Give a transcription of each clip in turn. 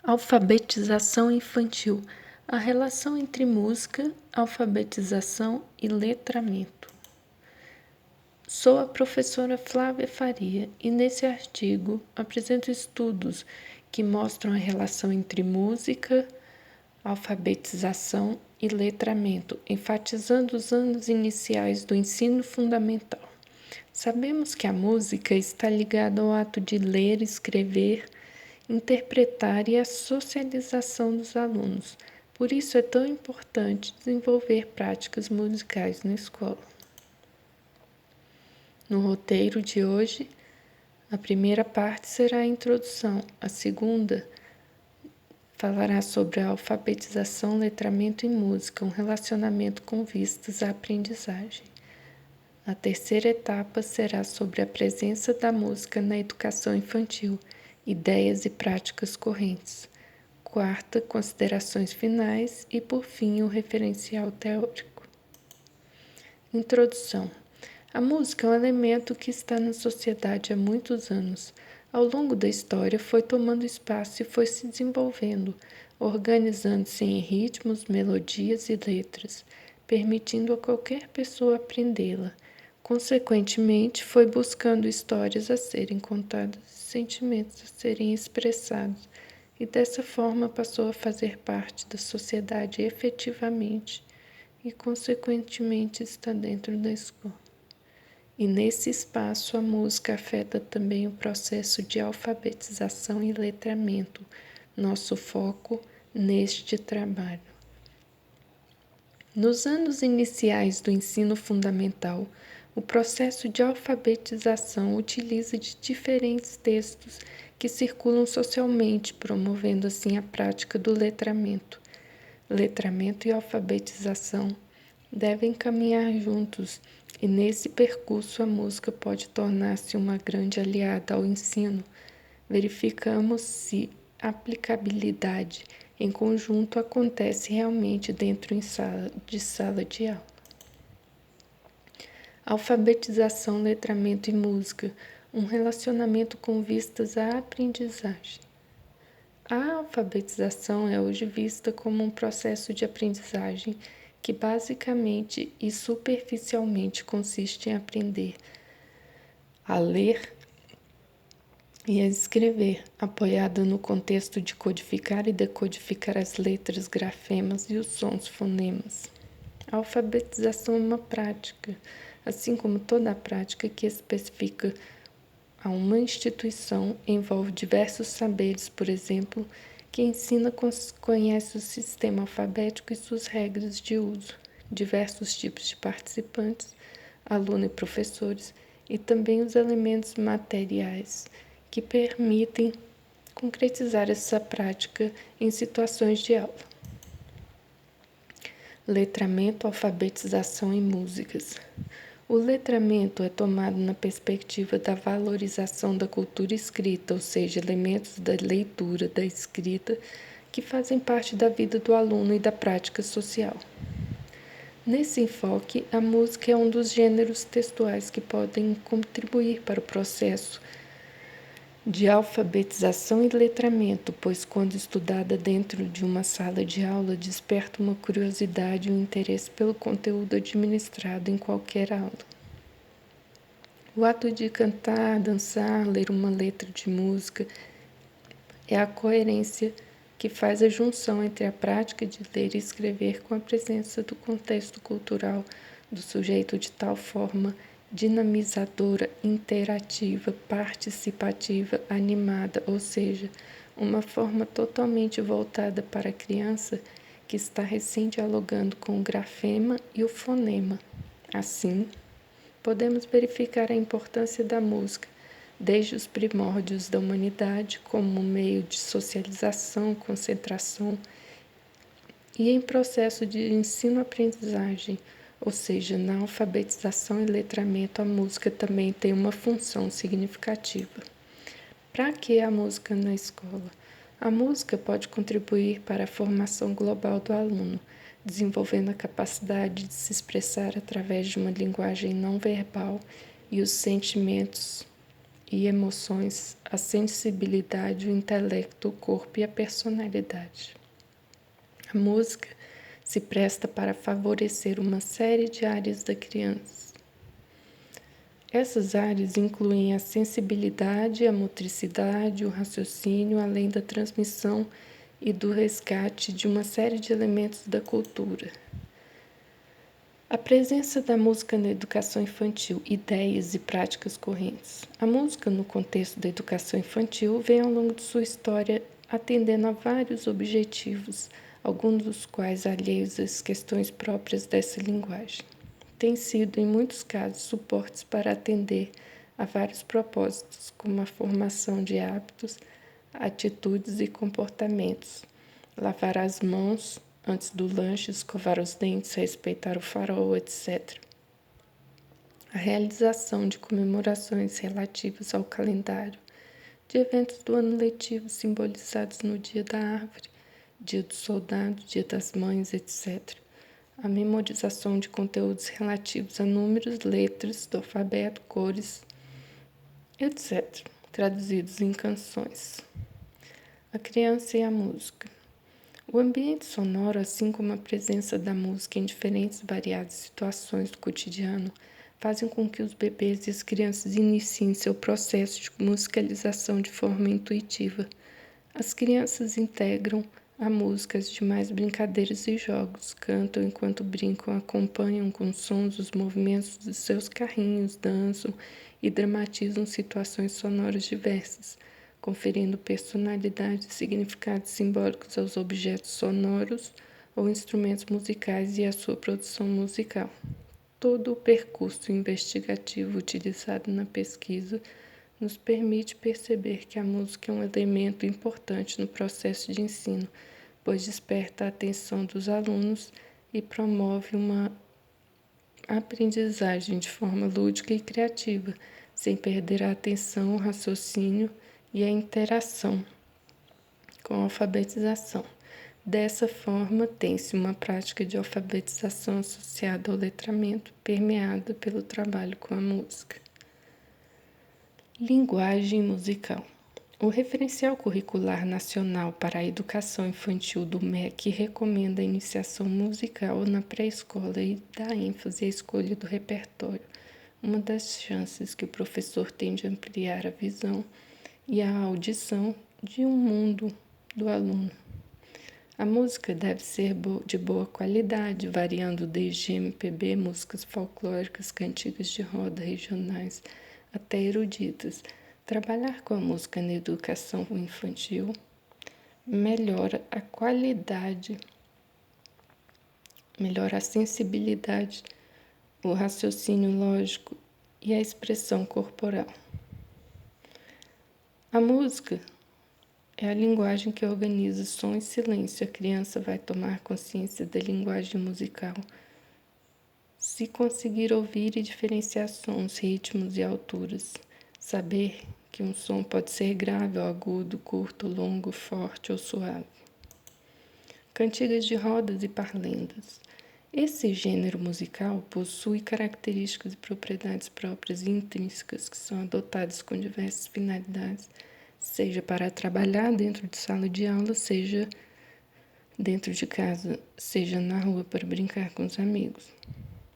Alfabetização infantil. A relação entre música, alfabetização e letramento. Sou a professora Flávia Faria e nesse artigo apresento estudos que mostram a relação entre música, alfabetização e letramento, enfatizando os anos iniciais do ensino fundamental. Sabemos que a música está ligada ao ato de ler, escrever, interpretar e a socialização dos alunos. Por isso é tão importante desenvolver práticas musicais na escola. No roteiro de hoje, a primeira parte será a introdução, a segunda falará sobre a alfabetização, letramento e música, um relacionamento com vistas à aprendizagem. A terceira etapa será sobre a presença da música na educação infantil, ideias e práticas correntes. Quarta, considerações finais e, por fim, o referencial teórico. Introdução. A música é um elemento que está na sociedade há muitos anos. Ao longo da história, foi tomando espaço e foi se desenvolvendo, organizando-se em ritmos, melodias e letras, permitindo a qualquer pessoa aprendê-la. Consequentemente, foi buscando histórias a serem contadas e sentimentos a serem expressados, e dessa forma passou a fazer parte da sociedade efetivamente e, consequentemente, está dentro da escola. E nesse espaço, a música afeta também o processo de alfabetização e letramento, nosso foco neste trabalho. Nos anos iniciais do ensino fundamental, o processo de alfabetização utiliza de diferentes textos que circulam socialmente, promovendo assim a prática do letramento. Letramento e alfabetização devem caminhar juntos, e nesse percurso a música pode tornar-se uma grande aliada ao ensino. Verificamos se a aplicabilidade em conjunto acontece realmente dentro de sala de aula. Alfabetização, letramento e música, um relacionamento com vistas à aprendizagem. A alfabetização é hoje vista como um processo de aprendizagem que basicamente e superficialmente consiste em aprender a ler e a escrever, apoiada no contexto de codificar e decodificar as letras, grafemas e os sons fonemas. A alfabetização é uma prática, assim como toda a prática que especifica a uma instituição, envolve diversos saberes, por exemplo, que ensina, conhece o sistema alfabético e suas regras de uso, diversos tipos de participantes, alunos e professores, e também os elementos materiais que permitem concretizar essa prática em situações de aula. Letramento, alfabetização e músicas. O letramento é tomado na perspectiva da valorização da cultura escrita, ou seja, elementos da leitura, da escrita, que fazem parte da vida do aluno e da prática social. Nesse enfoque, a música é um dos gêneros textuais que podem contribuir para o processo de alfabetização e letramento, pois quando estudada dentro de uma sala de aula, desperta uma curiosidade e um interesse pelo conteúdo administrado em qualquer aula. O ato de cantar, dançar, ler uma letra de música é a coerência que faz a junção entre a prática de ler e escrever com a presença do contexto cultural do sujeito de tal forma dinamizadora, interativa, participativa, animada, ou seja, uma forma totalmente voltada para a criança que está recém-dialogando com o grafema e o fonema. Assim, podemos verificar a importância da música desde os primórdios da humanidade como meio de socialização, concentração e em processo de ensino-aprendizagem, ou seja, na alfabetização e letramento, a música também tem uma função significativa. Para que a música na escola? A música pode contribuir para a formação global do aluno, desenvolvendo a capacidade de se expressar através de uma linguagem não verbal e os sentimentos e emoções, a sensibilidade, o intelecto, o corpo e a personalidade. A música se presta para favorecer uma série de áreas da criança. Essas áreas incluem a sensibilidade, a motricidade, o raciocínio, além da transmissão e do resgate de uma série de elementos da cultura. A presença da música na educação infantil, ideias e práticas correntes. A música, no contexto da educação infantil, vem ao longo de sua história atendendo a vários objetivos, alguns dos quais alheios às questões próprias dessa linguagem. Tem sido, em muitos casos, suportes para atender a vários propósitos, como a formação de hábitos, atitudes e comportamentos, lavar as mãos antes do lanche, escovar os dentes, respeitar o farol, etc. A realização de comemorações relativas ao calendário, de eventos do ano letivo simbolizados no Dia da Árvore, Dia do Soldado, Dia das Mães, etc. A memorização de conteúdos relativos a números, letras do alfabeto, cores, etc., traduzidos em canções. A criança e a música. O ambiente sonoro, assim como a presença da música em diferentes e variadas situações do cotidiano, fazem com que os bebês e as crianças iniciem seu processo de musicalização de forma intuitiva. As crianças integram a música às demais brincadeiras e jogos, cantam enquanto brincam, acompanham com sons os movimentos de seus carrinhos, dançam e dramatizam situações sonoras diversas, conferindo personalidade e significados simbólicos aos objetos sonoros ou instrumentos musicais e à sua produção musical. Todo o percurso investigativo utilizado na pesquisa nos permite perceber que a música é um elemento importante no processo de ensino, pois desperta a atenção dos alunos e promove uma aprendizagem de forma lúdica e criativa, sem perder a atenção, o raciocínio e a interação com a alfabetização. Dessa forma, tem-se uma prática de alfabetização associada ao letramento, permeada pelo trabalho com a música. Linguagem musical. O Referencial Curricular Nacional para a Educação Infantil do MEC recomenda a iniciação musical na pré-escola e dá ênfase à escolha do repertório, uma das chances que o professor tem de ampliar a visão e a audição de um mundo do aluno. A música deve ser de boa qualidade, variando desde MPB, músicas folclóricas, cantigas de roda regionais, até eruditas. Trabalhar com a música na educação infantil melhora a qualidade, melhora a sensibilidade, o raciocínio lógico e a expressão corporal. A música é a linguagem que organiza som e silêncio. A criança vai tomar consciência da linguagem musical se conseguir ouvir e diferenciar sons, ritmos e alturas. Saber que um som pode ser grave ou agudo, curto, longo, forte ou suave. Cantigas de rodas e parlendas. Esse gênero musical possui características e propriedades próprias e intrínsecas que são adotadas com diversas finalidades, seja para trabalhar dentro de sala de aula, seja dentro de casa, seja na rua para brincar com os amigos.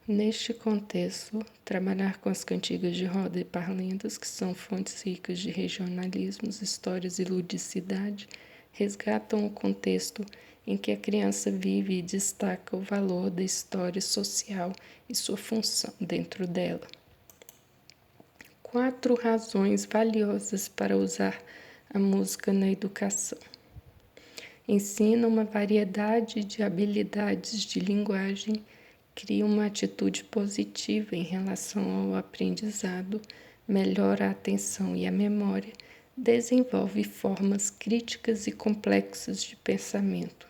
Neste contexto, trabalhar com as cantigas de roda e parlendas, que são fontes ricas de regionalismos, histórias e ludicidade, resgatam o contexto em que a criança vive e destaca o valor da história social e sua função dentro dela. 4 razões valiosas para usar a música na educação. Ensina uma variedade de habilidades de linguagem, cria uma atitude positiva em relação ao aprendizado, melhora a atenção e a memória, desenvolve formas críticas e complexas de pensamento.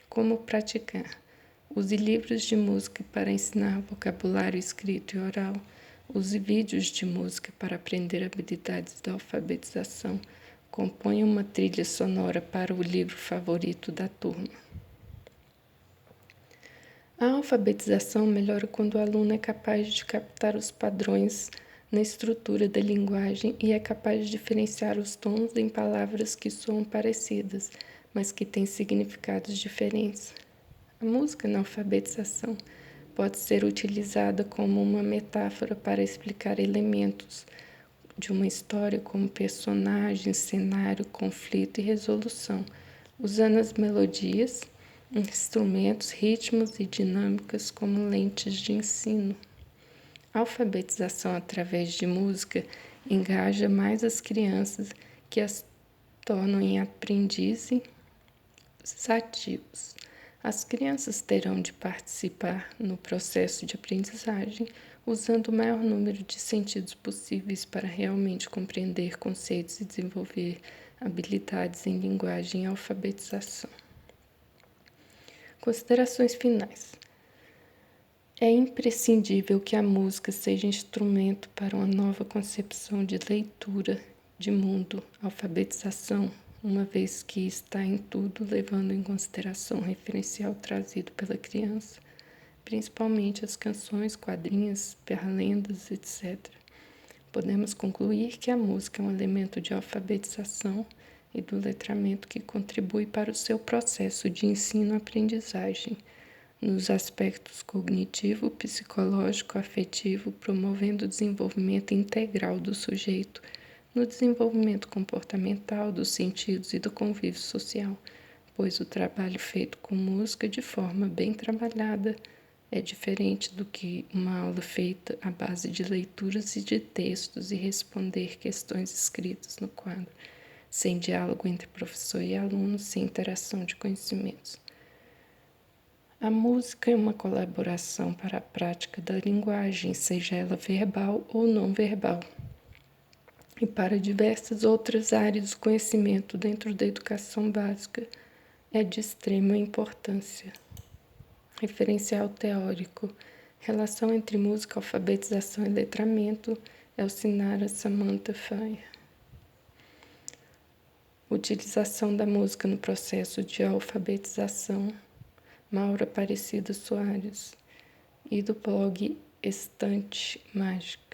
Como praticar? Use livros de música para ensinar vocabulário escrito e oral. Use vídeos de música para aprender habilidades da alfabetização. Componha uma trilha sonora para o livro favorito da turma. A alfabetização melhora quando o aluno é capaz de captar os padrões na estrutura da linguagem e é capaz de diferenciar os tons em palavras que soam parecidas, mas que têm significados diferentes. A música na alfabetização pode ser utilizada como uma metáfora para explicar elementos de uma história como personagem, cenário, conflito e resolução, usando as melodias, instrumentos, ritmos e dinâmicas como lentes de ensino. A alfabetização através de música engaja mais as crianças, que as tornam em aprendizes ativos. As crianças terão de participar no processo de aprendizagem usando o maior número de sentidos possíveis para realmente compreender conceitos e desenvolver habilidades em linguagem e alfabetização. Considerações finais. É imprescindível que a música seja instrumento para uma nova concepção de leitura de mundo, alfabetização, uma vez que está em tudo, levando em consideração o referencial trazido pela criança, principalmente as canções, quadrinhos, lendas, etc. Podemos concluir que a música é um elemento de alfabetização e do letramento que contribui para o seu processo de ensino-aprendizagem, nos aspectos cognitivo, psicológico, afetivo, promovendo o desenvolvimento integral do sujeito, no desenvolvimento comportamental, dos sentidos e do convívio social, pois o trabalho feito com música de forma bem trabalhada é diferente do que uma aula feita à base de leituras e de textos e responder questões escritas no quadro, sem diálogo entre professor e aluno, sem interação de conhecimentos. A música é uma colaboração para a prática da linguagem, seja ela verbal ou não verbal, e para diversas outras áreas do conhecimento dentro da educação básica é de extrema importância. Referencial teórico: relação entre música, alfabetização e letramento, Elcinara Samantha Faia. Utilização da música no processo de alfabetização, Maura Aparecida Soares, e do blog Estante Mágica.